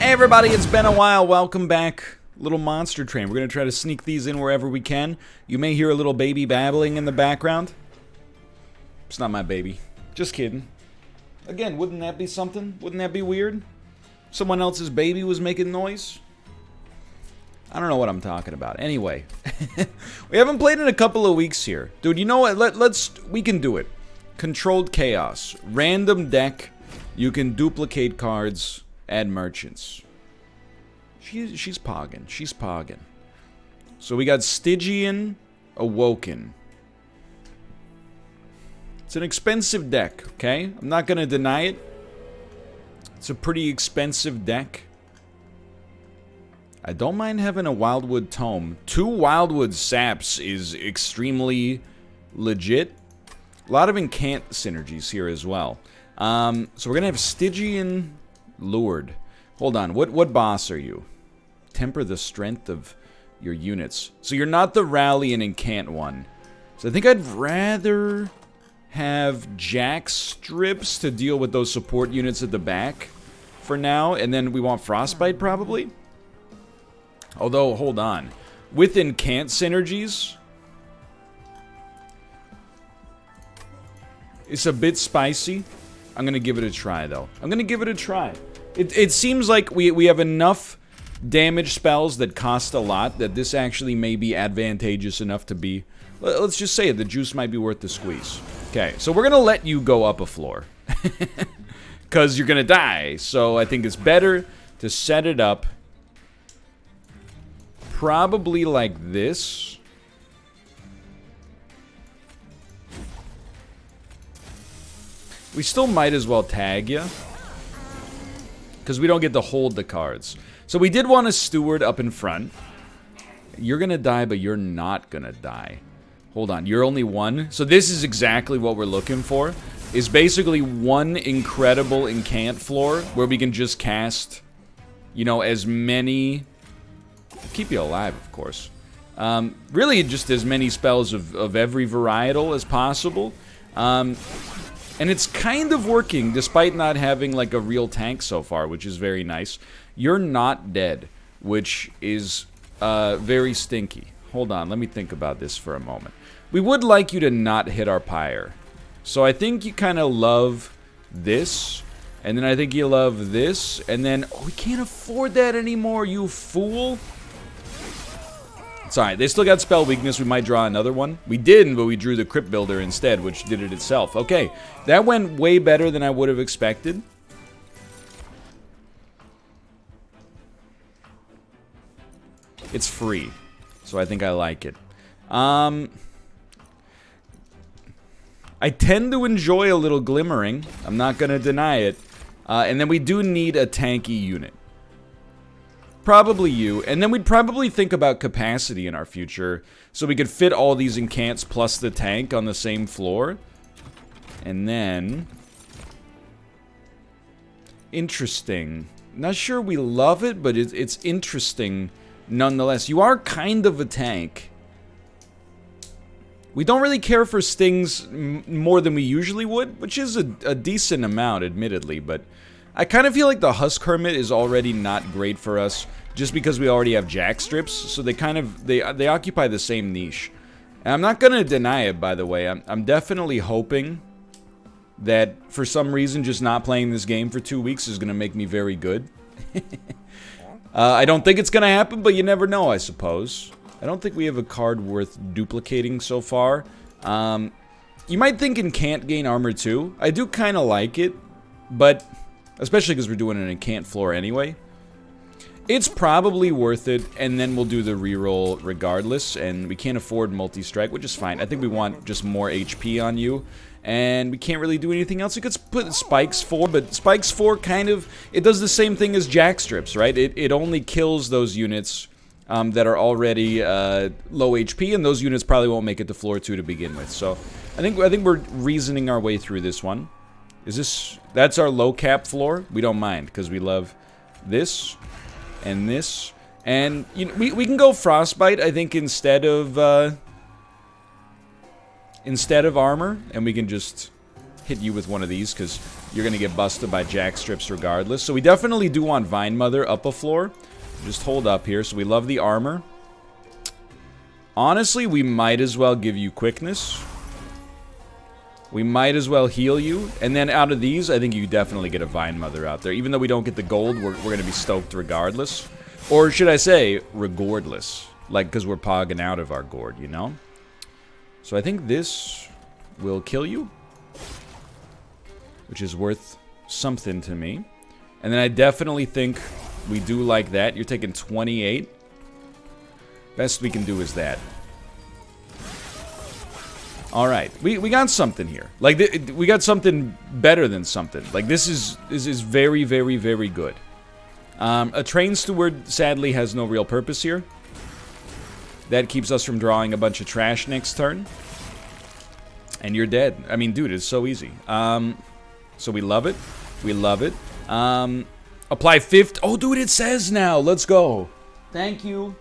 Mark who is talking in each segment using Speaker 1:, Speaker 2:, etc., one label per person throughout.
Speaker 1: Hey everybody, it's been a while. Welcome back. Little monster train. We're going to try to sneak these in wherever we can. You may hear a little baby babbling in the background. It's not my baby. Just kidding. Again, wouldn't that be something? Wouldn't that be weird? Someone else's baby was making noise? I don't know what I'm talking about. Anyway, we haven't played in a couple of weeks here. Dude, you know what? We can do it. Controlled chaos. Random deck. You can duplicate cards. Add merchants. She's pogging. She's pogging. So we got Stygian Awoken. It's an expensive deck, okay? I'm not going to deny it. It's a pretty expensive deck. I don't mind having a Wildwood Tome. 2 Wildwood Saps is extremely legit. A lot of incant synergies here as well. So we're going to have Stygian Lured. Hold on, what boss are you? Temper the strength of your units. So you're not the rally and incant one. So I think I'd rather have jack strips to deal with those support units at the back for now, and then we want frostbite probably. Although, hold on. With incant synergies, it's a bit spicy. I'm going to give it a try, though. I'm going to give it a try. It seems like we have enough damage spells that cost a lot that this actually may be advantageous enough to be... Let's just say it, the juice might be worth the squeeze. Okay, so we're going to let you go up a floor. Because you're going to die. So I think it's better to set it up probably like this. We still might as well tag you, because we don't get to hold the cards. So we did want a steward up in front. You're going to die, but you're not going to die. Hold on, you're only 1. So this is exactly what we're looking for. Is basically 1 incredible incant floor where we can just cast, you know, as many... Keep you alive, of course. Really just as many spells of every varietal as possible. And it's kind of working, despite not having, like, a real tank so far, which is very nice. You're not dead, which is very stinky. Hold on, let me think about this for a moment. We would like you to not hit our pyre. So I think you kind of love this, and then I think you love this, and then... Oh, we can't afford that anymore, you fool! It's alright, they still got spell weakness, we might draw another one. We didn't, but we drew the Crypt Builder instead, which did it itself. Okay, that went way better than I would have expected. It's free, so I think I like it. I tend to enjoy a little glimmering, I'm not going to deny it. And then we do need a tanky unit. Probably you, and then we'd probably think about capacity in our future, so we could fit all these incants plus the tank on the same floor. And then... Interesting. Not sure we love it, but it's interesting nonetheless. You are kind of a tank. We don't really care for stings more than we usually would, which is a decent amount, admittedly, but... I kind of feel like the Husk Hermit is already not great for us, just because we already have jack strips, so they kind of, they occupy the same niche. And I'm not going to deny it, by the way. I'm definitely hoping that, for some reason, just not playing this game for 2 weeks is going to make me very good. I don't think it's going to happen, but you never know, I suppose. I don't think we have a card worth duplicating so far. You might think Incant gain armor too. I do kind of like it, but... Especially because we're doing an incant floor anyway. It's probably worth it, and then we'll do the reroll regardless, and we can't afford multi-strike, which is fine. I think we want just more HP on you, and we can't really do anything else. We could put Spikes 4, but Spikes 4 kind of, it does the same thing as Jack Strips, right? It only kills those units that are already low HP, and those units probably won't make it to floor 2 to begin with. So I think we're reasoning our way through this one. Is this... That's our low cap floor? We don't mind, because we love this and this. And you know, we can go Frostbite, I think, instead of armor, and we can just hit you with one of these because you're going to get busted by jack strips regardless. So we definitely do want Vine Mother up a floor. Just hold up here. So we love the armor. Honestly, we might as well give you quickness. We might as well heal you. And then out of these, I think you definitely get a Vine Mother out there. Even though we don't get the gold, we're going to be stoked regardless. Or should I say, regardless. Like, because we're pogging out of our gourd, you know? So I think this will kill you. Which is worth something to me. And then I definitely think we do like that. You're taking 28. Best we can do is that. Alright, we got something here. Like, we got something better than something. Like, this is very, very, very good. A Train Steward, sadly, has no real purpose here. That keeps us from drawing a bunch of trash next turn. And you're dead. I mean, dude, it's so easy. So we love it. We love it. Apply 50. Oh, dude, it says now. Let's go. Thank you.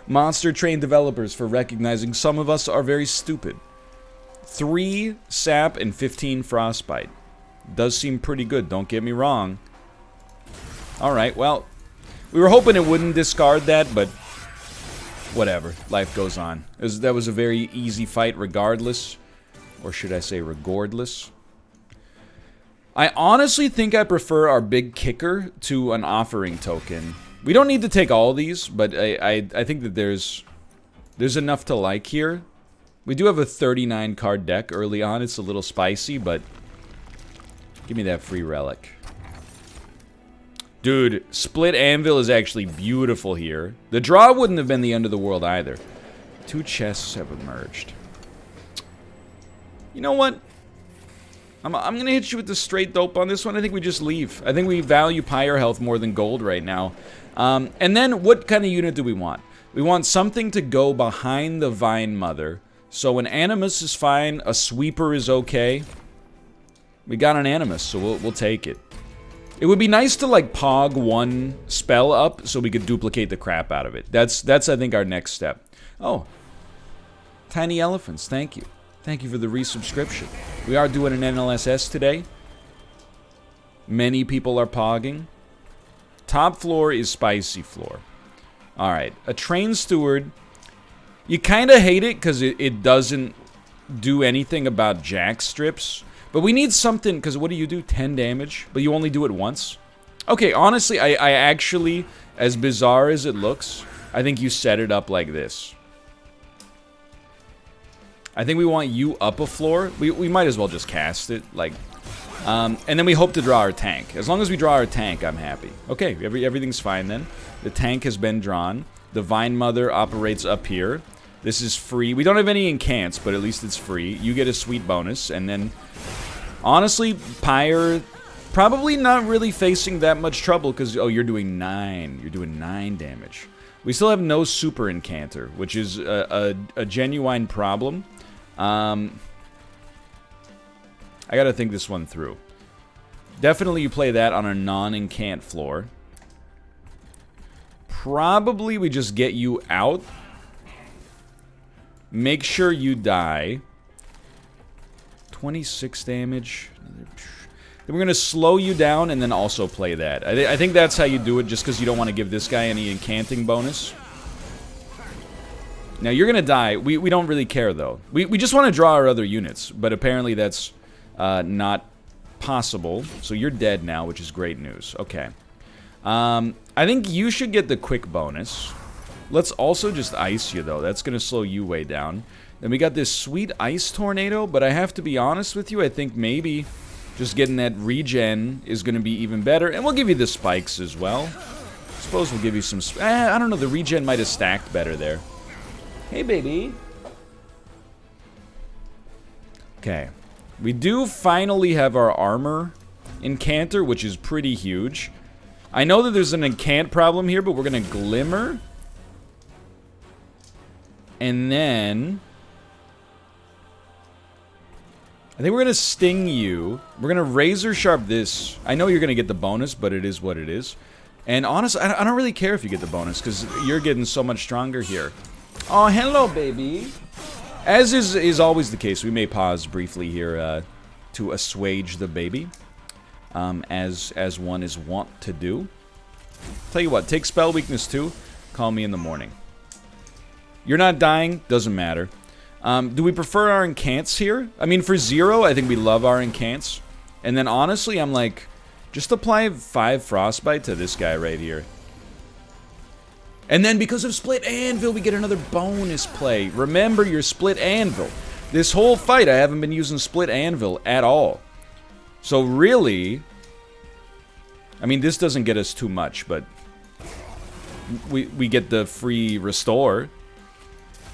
Speaker 1: Monster Train developers for recognizing some of us are very stupid. 3 sap and 15 frostbite. Does seem pretty good, don't get me wrong. Alright, well, we were hoping it wouldn't discard that, but whatever. Life goes on. That was a very easy fight regardless. Or should I say regardless? I honestly think I prefer our big kicker to an offering token. We don't need to take all these, but I think that there's enough to like here. We do have a 39 card deck early on. It's a little spicy, but give me that free relic. Dude, Split Anvil is actually beautiful here. The draw wouldn't have been the end of the world either. 2 chests have emerged. You know what? I'm going to hit you with the straight dope on this one. I think we just leave. I think we value Pyre health more than gold right now. And then, what kind of unit do we want? We want something to go behind the Vine Mother. So an Animus is fine. A Sweeper is okay. We got an Animus, so we'll take it. It would be nice to, like, pog one spell up so we could duplicate the crap out of it. That's I think, our next step. Oh. Tiny Elephants, thank you. Thank you for the resubscription. We are doing an NLSS today. Many people are pogging. Top floor is spicy floor. Alright, a Train Steward. You kind of hate it because it doesn't do anything about jack strips. But we need something, because what do? 10 damage? But you only do it once? Okay, honestly, I actually, as bizarre as it looks, I think you set it up like this. I think we want you up a floor. We might as well just cast it, like... and then we hope to draw our tank. As long as we draw our tank, I'm happy. Okay, everything's fine then. The tank has been drawn. The Vine Mother operates up here. This is free. We don't have any incants, but at least it's free. You get a sweet bonus, and then... Honestly, Pyre... Probably not really facing that much trouble, because... Oh, you're doing 9. You're doing 9 damage. We still have no Super Incanter, which is a genuine problem. I gotta think this one through. Definitely you play that on a non-incant floor. Probably we just get you out. Make sure you die. 26 damage. Then we're gonna slow you down and then also play that. I think that's how you do it, just because you don't want to give this guy any incanting bonus. Now, you're gonna die. We don't really care, though. We just want to draw our other units, but apparently that's not possible. So you're dead now, which is great news. Okay. I think you should get the quick bonus. Let's also just ice you, though. That's gonna slow you way down. Then we got this sweet ice tornado, but I have to be honest with you, I think maybe just getting that regen is gonna be even better. And we'll give you the spikes as well. Suppose we'll give you some... I don't know, the regen might have stacked better there. Hey, baby. Okay. We do finally have our armor incanter, which is pretty huge. I know that there's an incant problem here, but we're going to glimmer. And then... I think we're going to sting you. We're going to razor sharp this. I know you're going to get the bonus, but it is what it is. And honestly, I don't really care if you get the bonus, because you're getting so much stronger here. Oh, hello, baby. As is always the case, we may pause briefly here to assuage the baby, as one is wont to do. Tell you what, take spell weakness 2. Call me in the morning. You're not dying, doesn't matter. Do we prefer our incants here? I mean, for 0, I think we love our incants. And then honestly, I'm like, just apply 5 frostbite to this guy right here. And then because of split anvil, we get another bonus play. Remember your split anvil. This whole fight, I haven't been using split anvil at all. So really, I mean, this doesn't get us too much, but we get the free restore.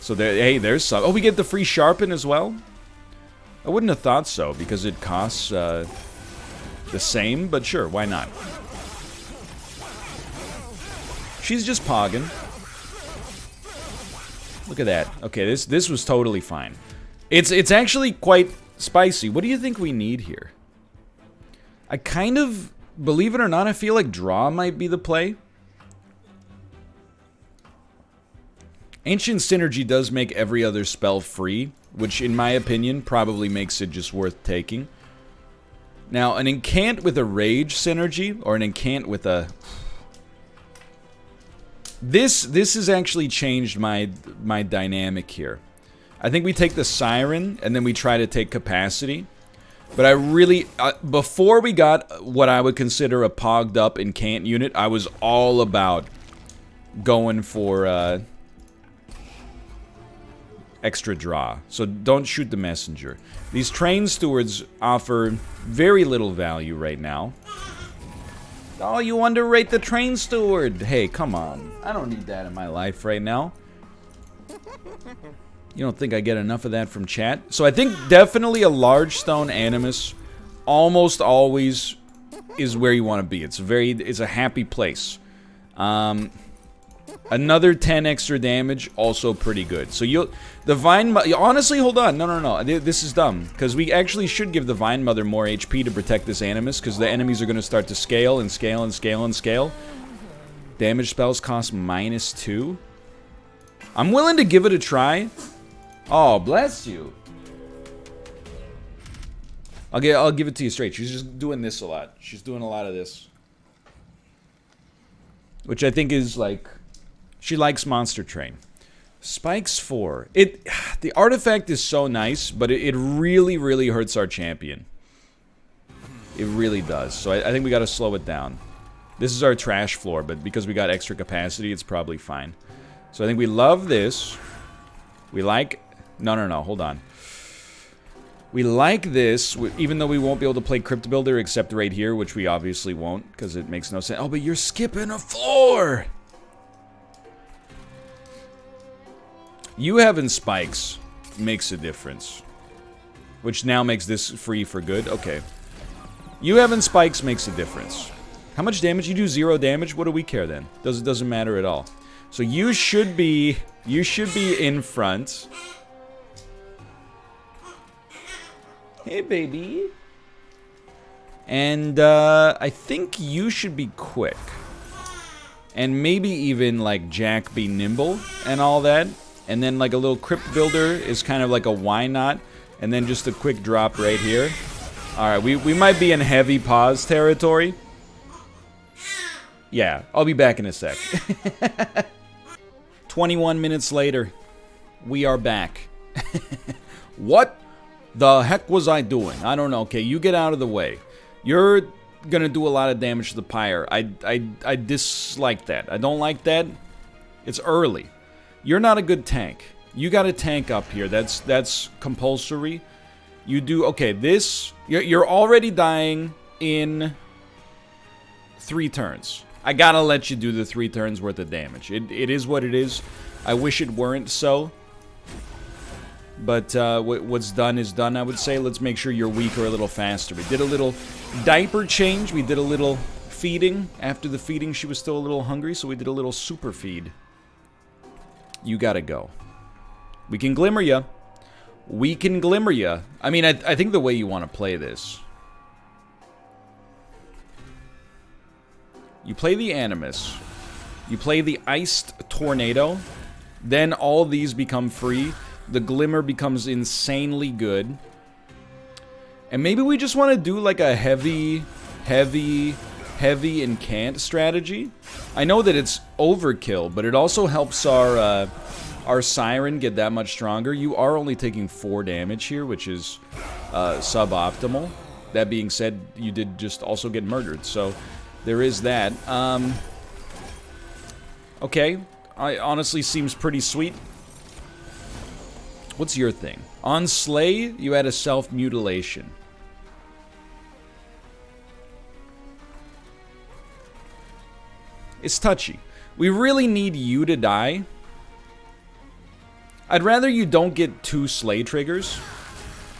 Speaker 1: So there, hey, there's some. Oh, we get the free sharpen as well? I wouldn't have thought so, because it costs the same, but sure, why not? She's just pogging. Look at that. Okay, this was totally fine. It's actually quite spicy. What do you think we need here? I kind of, believe it or not, I feel like draw might be the play. Ancient Synergy does make every other spell free, which in my opinion probably makes it just worth taking. Now, an incant with a rage synergy, or an incant with a... This has actually changed my dynamic here. I think we take the Siren, and then we try to take Capacity. But I really... before we got what I would consider a pogged up incant unit, I was all about going for... extra draw. So don't shoot the messenger. These train stewards offer very little value right now. Oh, you underrate the train steward. Hey, come on. I don't need that in my life right now. You don't think I get enough of that from chat? So I think definitely a large stone animus almost always is where you want to be. It's a happy place. Another 10 extra damage, also pretty good. So the Vine Mother, honestly, hold on, no, this is dumb. Because we actually should give the Vine Mother more HP to protect this Animus, because the enemies are going to start to scale and scale and scale and scale. Damage spells cost -2. I'm willing to give it a try. Oh, bless you. I'll give it to you straight. She's just doing this a lot. She's doing a lot of this. Which I think is like... She likes Monster Train. Spikes 4. The artifact is so nice, but it really, really hurts our champion. It really does. So I think we gotta slow it down. This is our trash floor, but because we got extra capacity, it's probably fine. So I think we love this. We like... No, hold on. We like this, even though we won't be able to play Crypt Builder except right here, which we obviously won't, because it makes no sense. Oh, but you're skipping a floor! You having spikes makes a difference. Which now makes this free for good. Okay. You having spikes makes a difference. How much damage? You do 0 damage? What do we care then? Doesn't matter at all. So you should be in front. Hey, baby. And I think you should be quick. And maybe even like Jack be nimble and all that. And then like a little Crypt Builder is kind of like a why not. And then just a quick drop right here. Alright, we might be in heavy pause territory. Yeah, I'll be back in a sec. 21 minutes later, we are back. What the heck was I doing? I don't know. Okay, you get out of the way. You're gonna do a lot of damage to the pyre. I dislike that. I don't like that. It's early. You're not a good tank. You got a tank up here. That's compulsory. You do... Okay, this... You're already dying in 3 turns. I gotta let you do the 3 turns worth of damage. It is what it is. I wish it weren't so. But what's done is done, I would say. Let's make sure you're weaker a little faster. We did a little diaper change. We did a little feeding. After the feeding, she was still a little hungry, so we did a little super feed. You gotta go. We can glimmer ya. We can glimmer ya. I mean, I think the way you want to play this. You play the Animus. You play the Iced Tornado. Then all these become free. The Glimmer becomes insanely good. And maybe we just want to do like a heavy incant strategy. I know that it's overkill, but it also helps our Siren get that much stronger. You are only taking 4 damage here, which is suboptimal. That being said, you did just also get murdered, so there is that. Okay, honestly seems pretty sweet. What's your thing? On Slay, you had a self-mutilation. It's touchy. We really need you to die. I'd rather you don't get 2 Slay triggers.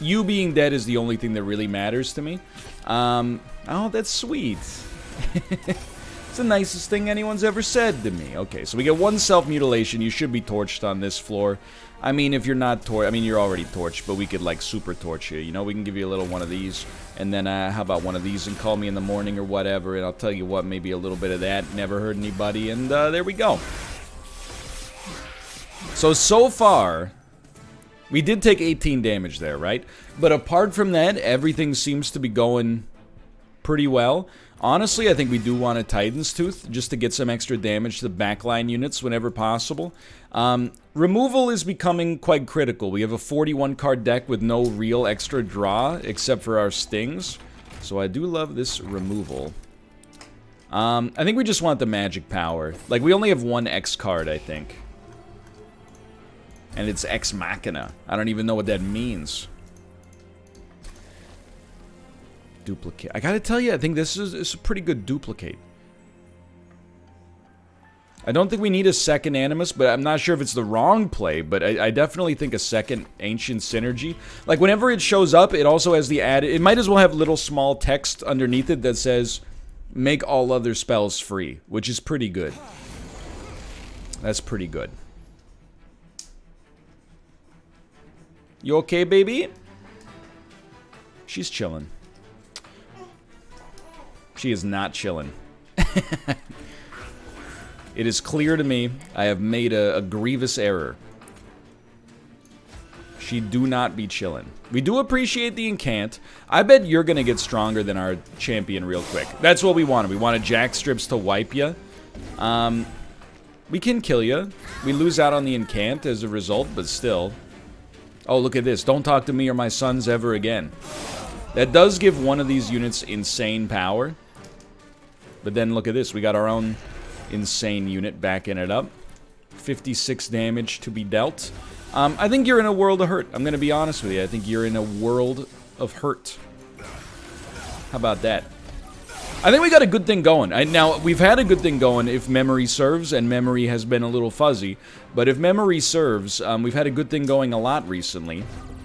Speaker 1: You being dead is the only thing that really matters to me. Oh, that's sweet. It's the nicest thing anyone's ever said to me. Okay, so we get 1 self-mutilation. You should be torched on this floor. I mean, if you're not torched, I mean, you're already torched, but we could, like, super torch you. You know, we can give you a little one of these, and then, how about one of these, and call me in the morning or whatever, and I'll tell you what, maybe a little bit of that, never hurt anybody, and, there we go. So far, we did take 18 damage there, right? But apart from that, everything seems to be going pretty well. Honestly, I think we do want a Titan's Tooth, just to get some extra damage to the backline units whenever possible. Removal is becoming quite critical. We have a 41 card deck with no real extra draw, except for our stings. So I do love this removal. I think we just want the magic power. Like, we only have 1 X card, I think. And it's Ex Machina. I don't even know what that means. Duplicate. I gotta tell you, I think this is a pretty good duplicate. I don't think we need a second Animus, but I'm not sure if it's the wrong play, but I definitely think a second Ancient Synergy. Like, whenever it shows up, it also has the added... It might as well have little small text underneath it that says, make all other spells free, which is pretty good. That's pretty good. You okay, baby? She's chilling. She is not chilling. It is clear to me I have made a grievous error. She do not be chillin'. We do appreciate the incant. I bet you're gonna get stronger than our champion real quick. That's what we wanted. We wanted Jack Strips to wipe you. We can kill you. We lose out on the incant as a result, but still. Oh, look at this. Don't talk to me or my sons ever again. That does give one of these units insane power. But then look at this. We got our own insane unit backing it up. 56 damage to be dealt. I think you're in a world of hurt. I'm going to be honest with you. I think you're in a world of hurt. How about that? I think we got a good thing going. Now, we've had a good thing going if memory serves, and memory has been a little fuzzy. But if memory serves, we've had a good thing going a lot recently.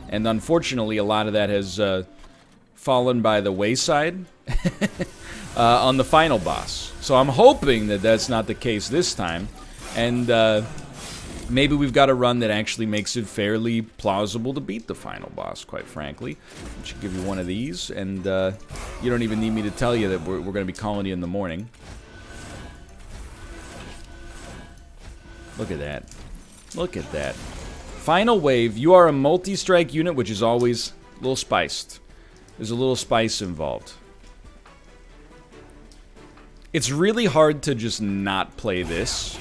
Speaker 1: And unfortunately, a lot of that has fallen by the wayside on the final boss. So I'm hoping that that's not the case this time. And maybe we've got a run that actually makes it fairly plausible to beat the final boss, quite frankly. I should give you one of these, and you don't even need me to tell you that we're going to be calling you in the morning. Look at that. Look at that. Final wave. You are a multi-strike unit, which is always a little spiced. There's a little spice involved. It's really hard to just not play this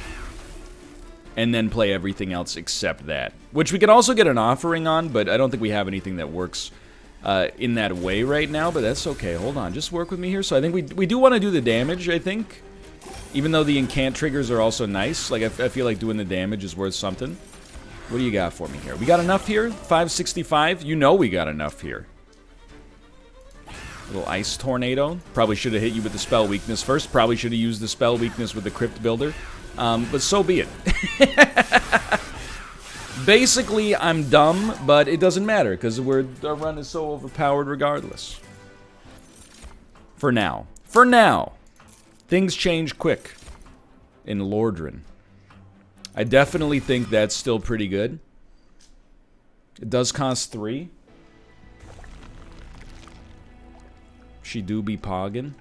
Speaker 1: and then play everything else except that. Which we can also get an offering on, but I don't think we have anything that works in that way right now, but that's okay. Hold on, just work with me here. So I think we do want to do the damage, I think. Even though the incant triggers are also nice. Like, I feel like doing the damage is worth something. What do you got for me here? We got enough here? 565? You know we got enough here. Little ice tornado. Probably should have hit you with the spell weakness first. Probably should have used the spell weakness with the crypt builder. But so be it. Basically, I'm dumb, but it doesn't matter because our run is so overpowered regardless. For now. For now. Things change quick in Lordran. I definitely think that's still pretty good. It does cost 3. She do be poggin'.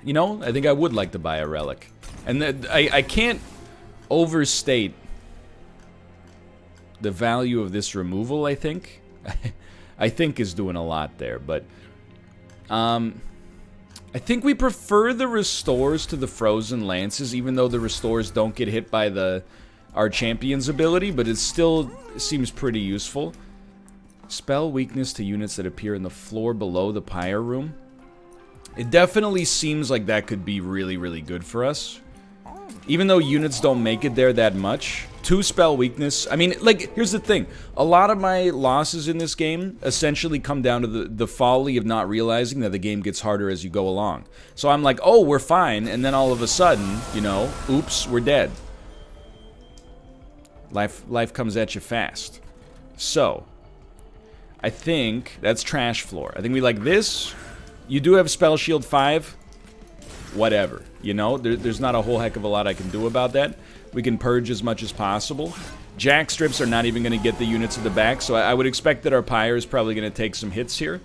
Speaker 1: You know, I think I would like to buy a relic. And I can't overstate the value of this removal, I think. I think is doing a lot there. But I think we prefer the restores to the frozen lances, even though the restores don't get hit by our champion's ability, but it still seems pretty useful. Spell weakness to units that appear in the floor below the pyre room. It definitely seems like that could be really, really good for us. Even though units don't make it there that much. 2 spell weakness. I mean, like, here's the thing. A lot of my losses in this game essentially come down to the folly of not realizing that the game gets harder as you go along. So I'm like, oh, we're fine. And then all of a sudden, you know, oops, we're dead. Life comes at you fast. So, I think that's trash floor. I think we like this. You do have spell shield 5. Whatever. You know, there's not a whole heck of a lot I can do about that. We can purge as much as possible. Jack strips are not even going to get the units at the back, so I would expect that our pyre is probably going to take some hits here.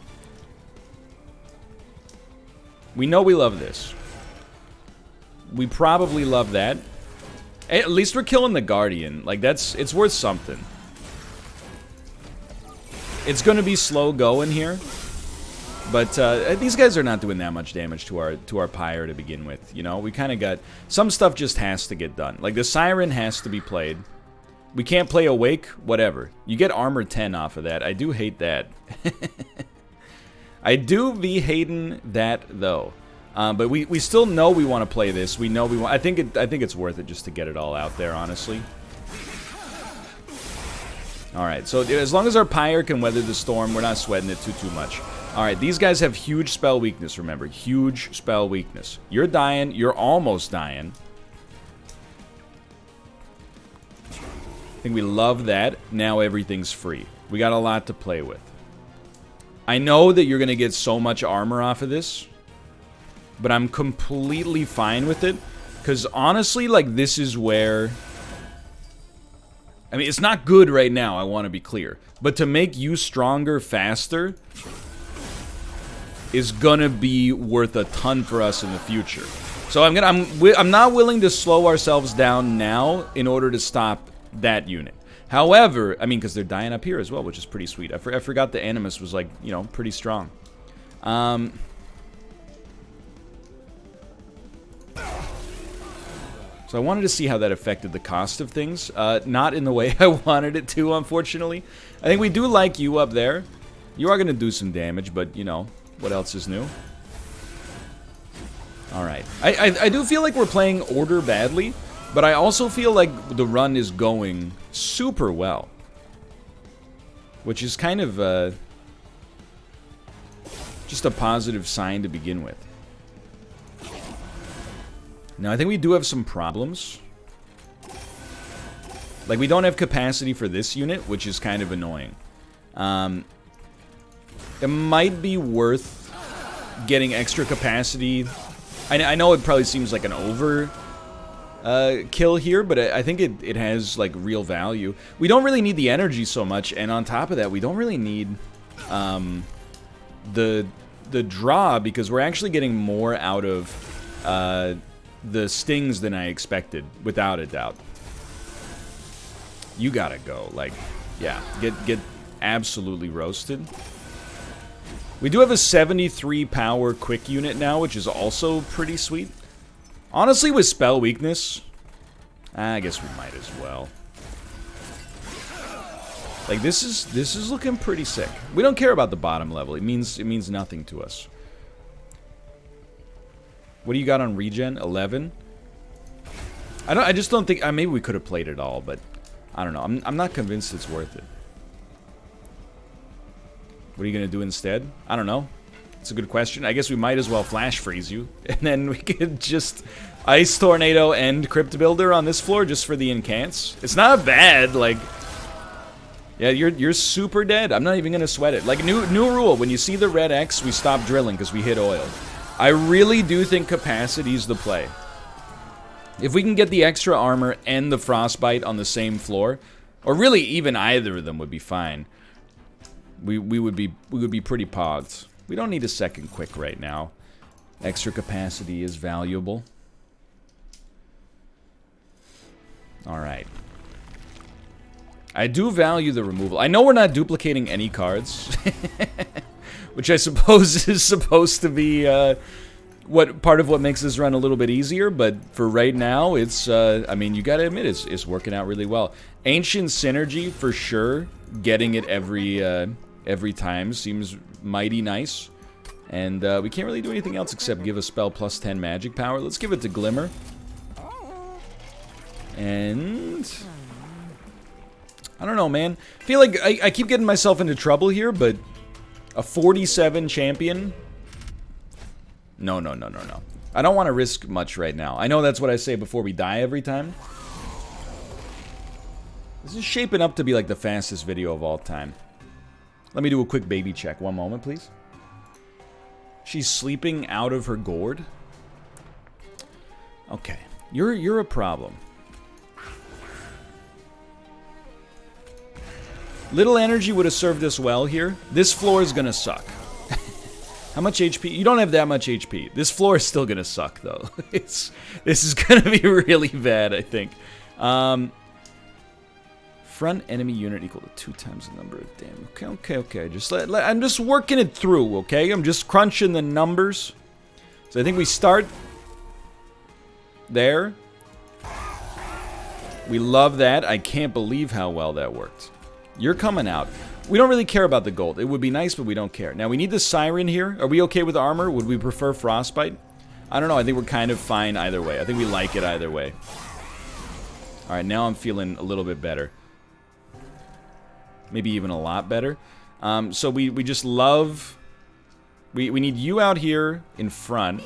Speaker 1: We know we love this. We probably love that. At least we're killing the Guardian. Like, it's worth something. It's going to be slow going here. But these guys are not doing that much damage to our pyre to begin with. You know, we kind of got some stuff just has to get done. Like the siren has to be played. We can't play awake. Whatever. You get armor 10 off of that. I do hate that. I do be hating that though. But we still know we want to play this. We know we want. I think it's worth it just to get it all out there. Honestly. All right. So as long as our pyre can weather the storm, we're not sweating it too much. Alright, these guys have huge spell weakness, remember. Huge spell weakness. You're dying. You're almost dying. I think we love that. Now everything's free. We got a lot to play with. I know that you're going to get so much armor off of this, but I'm completely fine with it. Because honestly, like, this is where... I mean, it's not good right now, I want to be clear. But to make you stronger faster... is gonna be worth a ton for us in the future. So I'm not willing to slow ourselves down now in order to stop that unit. However, I mean, because they're dying up here as well, which is pretty sweet. I forgot the Animus was, like, you know, pretty strong. So I wanted to see how that affected the cost of things. Not in the way I wanted it to, unfortunately. I think we do like you up there. You are gonna do some damage, but, you know... what else is new? Alright. I do feel like we're playing Order badly, but I also feel like the run is going super well. Which is kind of just a positive sign to begin with. Now, I think we do have some problems. Like, we don't have capacity for this unit, which is kind of annoying. It might be worth getting extra capacity. I know it probably seems like an over kill here, but I think it has, like, real value. We don't really need the energy so much, and on top of that, we don't really need the draw, because we're actually getting more out of the stings than I expected, without a doubt. You gotta go. Like, yeah, get absolutely roasted. We do have a 73 power quick unit now, which is also pretty sweet. Honestly, with spell weakness, I guess we might as well. Like, this is looking pretty sick. We don't care about the bottom level. It means nothing to us. What do you got on regen? 11. I just don't think. Maybe we could have played it all, but I don't know. I'm not convinced it's worth it. What are you going to do instead? I don't know. It's a good question. I guess we might as well flash freeze you. And then we could just Ice Tornado and Crypt Builder on this floor just for the incants. It's not bad. Like, yeah, you're super dead. I'm not even going to sweat it. Like, new rule. When you see the red X, we stop drilling because we hit oil. I really do think capacity's the play. If we can get the extra armor and the frostbite on the same floor, or really even either of them would be fine. We would be pretty pogged. We don't need a second quick right now. Extra capacity is valuable. All right. I do value the removal. I know we're not duplicating any cards, which I suppose is supposed to be part of what makes this run a little bit easier, but for right now, it's, I mean, you gotta admit, it's working out really well. Ancient Synergy, for sure, getting it every time seems mighty nice. And we can't really do anything else except give a spell plus 10 magic power. Let's give it to Glimmer. And I don't know, man. I feel like I keep getting myself into trouble here, but a 47 champion? No. I don't want to risk much right now. I know that's what I say before we die every time. This is shaping up to be like the fastest video of all time. Let me do a quick baby check. One moment, please. She's sleeping out of her gourd. Okay. You're a problem. Little energy would have served us well here. This floor is gonna suck. How much HP? You don't have that much HP. This floor is still gonna suck, though. This is gonna be really bad, I think. Front enemy unit equal to 2 times the number of damage. Okay. Just I'm just working it through, okay? I'm just crunching the numbers. So I think we start there. We love that. I can't believe how well that worked. You're coming out. We don't really care about the gold. It would be nice, but we don't care. Now, we need the Siren here. Are we okay with armor? Would we prefer Frostbite? I don't know. I think we're kind of fine either way. I think we like it either way. Alright, now I'm feeling a little bit better. Maybe even a lot better. So we just love... We need you out here in front.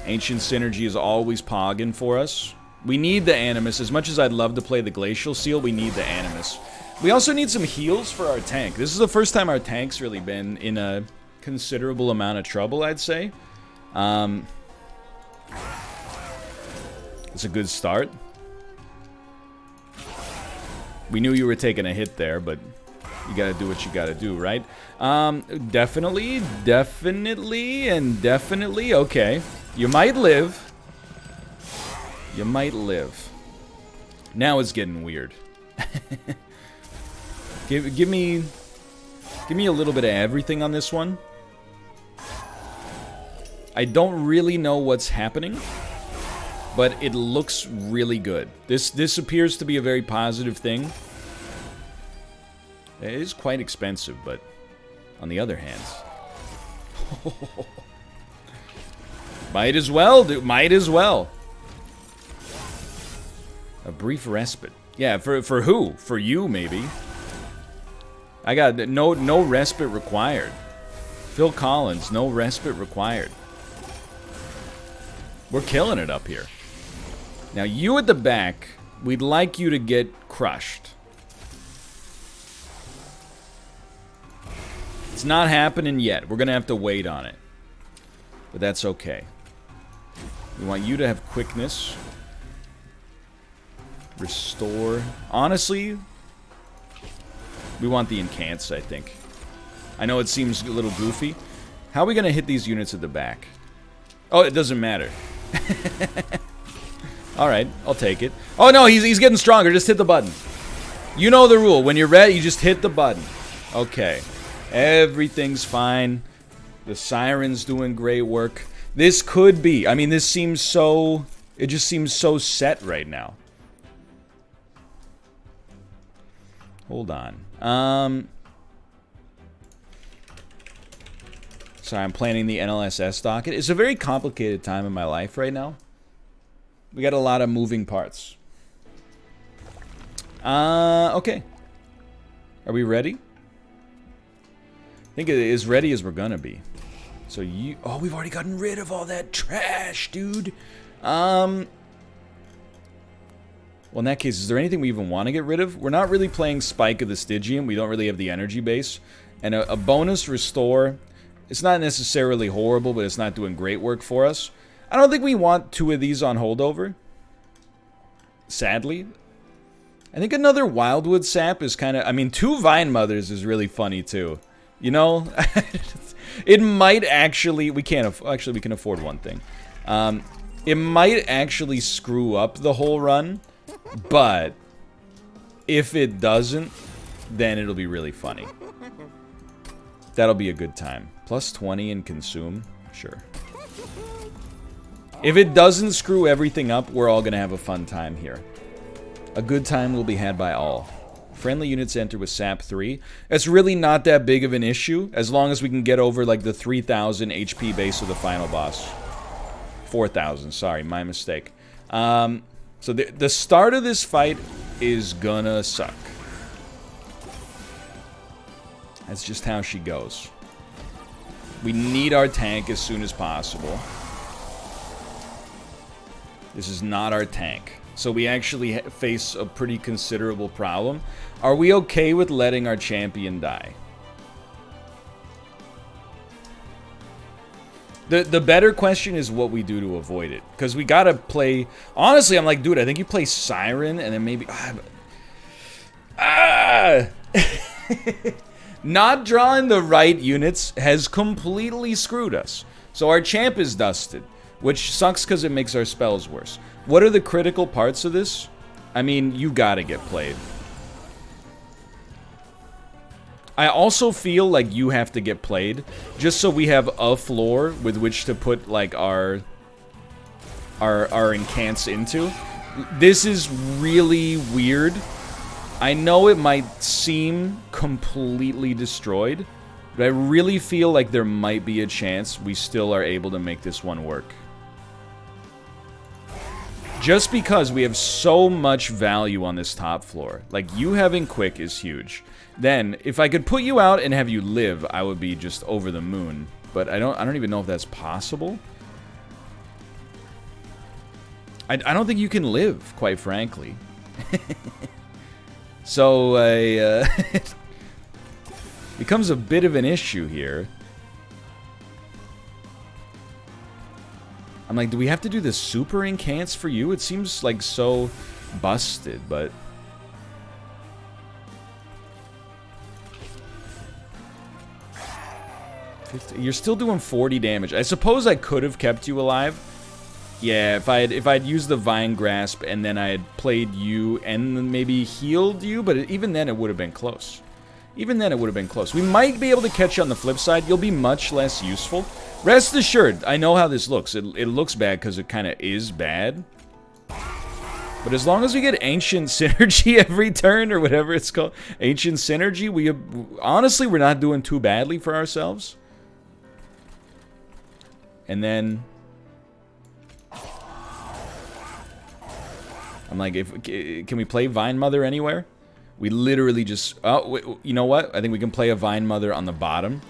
Speaker 1: Ancient Synergy is always pogging for us. We need the Animus. As much as I'd love to play the Glacial Seal, we need the Animus. We also need some heals for our tank. This is the first time our tank's really been in a considerable amount of trouble, I'd say. It's a good start. We knew you were taking a hit there, but you gotta do what you gotta do, right? Definitely. Okay. You might live. You might live. Now it's getting weird. Give me a little bit of everything on this one. I don't really know what's happening, but it looks really good. This appears to be a very positive thing. It is quite expensive, but on the other hand, might as well, dude. Might as well. A brief respite. Yeah, for who? For you, maybe. I got no respite required. Phil Collins, no respite required. We're killing it up here. Now, you at the back, we'd like you to get crushed. It's not happening yet. We're going to have to wait on it. But that's okay. We want you to have quickness. Restore. Honestly, we want the incants, I think. I know it seems a little goofy. How are we going to hit these units at the back? Oh, it doesn't matter. Alright, I'll take it. Oh no, he's getting stronger. Just hit the button. You know the rule. When you're ready, you just hit the button. Okay. Everything's fine. The Siren's doing great work. This could be. I mean, this seems so... It just seems so set right now. Hold on. Sorry, I'm planning the NLSS docket. It's a very complicated time in my life right now. We got a lot of moving parts. Okay. Are we ready? I think it is ready as we're gonna be. So you... Oh, we've already gotten rid of all that trash, dude. Well, in that case, is there anything we even want to get rid of? We're not really playing Spike of the Stygian. We don't really have the energy base. And a bonus restore... It's not necessarily horrible, but it's not doing great work for us. I don't think we want 2 of these on holdover. Sadly. I think another Wildwood Sap is kind of... I mean, 2 Vine Mothers is really funny, too. You know? It might actually... We can't... Actually, we can afford one thing. It might actually screw up the whole run, but If it doesn't, then it'll be really funny. That'll be a good time. Plus 20 and consume? Sure. If it doesn't screw everything up, we're all gonna have a fun time here. A good time will be had by all. Friendly units enter with SAP 3. It's really not that big of an issue, as long as we can get over, like, the 3,000 HP base of the final boss. 4,000, sorry, my mistake. So the start of this fight is gonna suck. That's just how she goes. We need our tank as soon as possible. This is not our tank. So we actually face a pretty considerable problem. Are we okay with letting our champion die? The better question is what we do to avoid it. Because we gotta play... Honestly, I'm like, dude, I think you play Siren and then maybe... Not drawing the right units has completely screwed us. So our champ is dusted, which sucks because it makes our spells worse. What are the critical parts of this? I mean, you gotta get played. I also feel like you have to get played, just so we have a floor with which to put, like, our incants into. This is really weird. I know it might seem completely destroyed, but I really feel like there might be a chance we still are able to make this one work. Just because we have so much value on this top floor. Like, you having quick is huge. Then, if I could put you out and have you live, I would be just over the moon. But I don't even know if that's possible. I don't think you can live, quite frankly. So, it becomes a bit of an issue here. I'm like, do we have to do the super incants for you? It seems like so busted, but... You're still doing 40 damage. I suppose I could have kept you alive. Yeah, if I'd used the Vine Grasp and then I had played you and then maybe healed you, but even then it would have been close. Even then it would have been close. We might be able to catch you on the flip side. You'll be much less useful. Rest assured, I know how this looks. It looks bad because it kind of is bad. But as long as we get Ancient Synergy every turn, or whatever it's called, Ancient Synergy, honestly, we're not doing too badly for ourselves. And then... I'm like, can we play Vine Mother anywhere? We literally just... Oh, wait, you know what? I think we can play a Vine Mother on the bottom.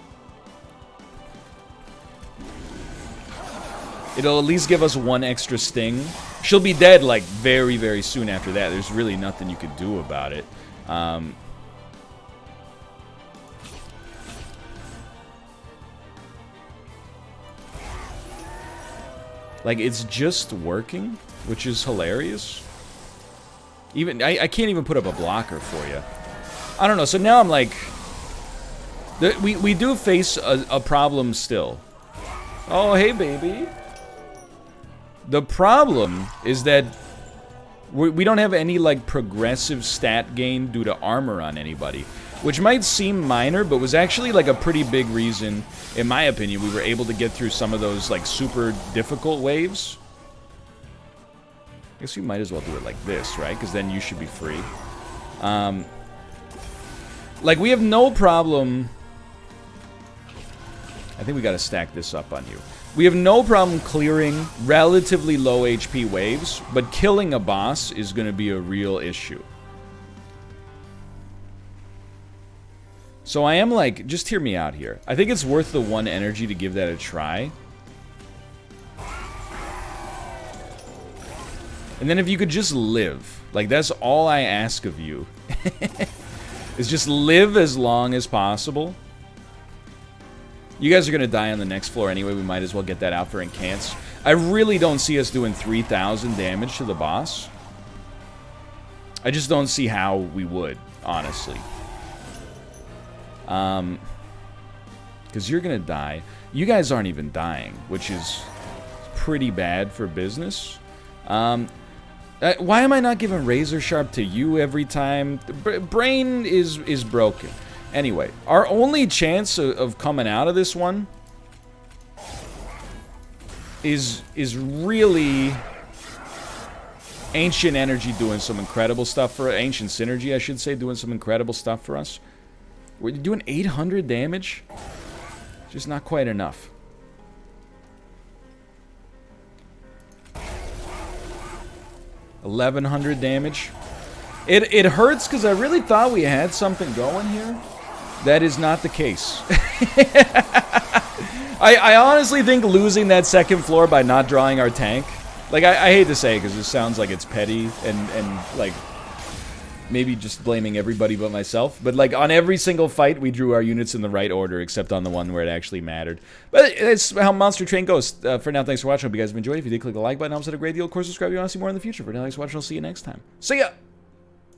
Speaker 1: It'll at least give us one extra sting. She'll be dead, like, very, very soon after that. There's really nothing you could do about it. Like, it's just working, which is hilarious. Even I can't even put up a blocker for you. I don't know. So now I'm like... We do face a problem still. Oh, hey, baby. The problem is that we don't have any, like, progressive stat gain due to armor on anybody. Which might seem minor, but was actually, like, a pretty big reason, in my opinion, we were able to get through some of those, like, super difficult waves. I guess we might as well do it like this, right? Because then you should be free. Like, we have no problem... I think we gotta stack this up on you. We have no problem clearing relatively low HP waves, but killing a boss is gonna be a real issue. So I am like, just hear me out here. I think it's worth the 1 energy to give that a try. And then if you could just live. Like, that's all I ask of you. Is just live as long as possible. You guys are going to die on the next floor anyway. We might as well get that out for incants. I really don't see us doing 3,000 damage to the boss. I just don't see how we would, honestly. Because you're going to die. You guys aren't even dying, which is pretty bad for business. Why am I not giving razor sharp to you every time? Brain is broken. Anyway, our only chance of coming out of this one is really Ancient Energy doing some incredible stuff for Ancient Synergy, I should say, doing some incredible stuff for us. We're doing 800 damage. Just not quite enough. 1100 damage. It hurts because I really thought we had something going here. That is not the case. I honestly think losing that second floor by not drawing our tank, like I hate to say it because it sounds like it's petty and like maybe just blaming everybody but myself, but like on every single fight we drew our units in the right order except on the one where it actually mattered. But it's how Monster Train goes. For now, thanks for watching. Hope you guys have enjoyed. If you did, click the like button. It helps out a great deal. Of course, subscribe if you want to see more in the future. For now, thanks for watching. I'll see you next time. See ya!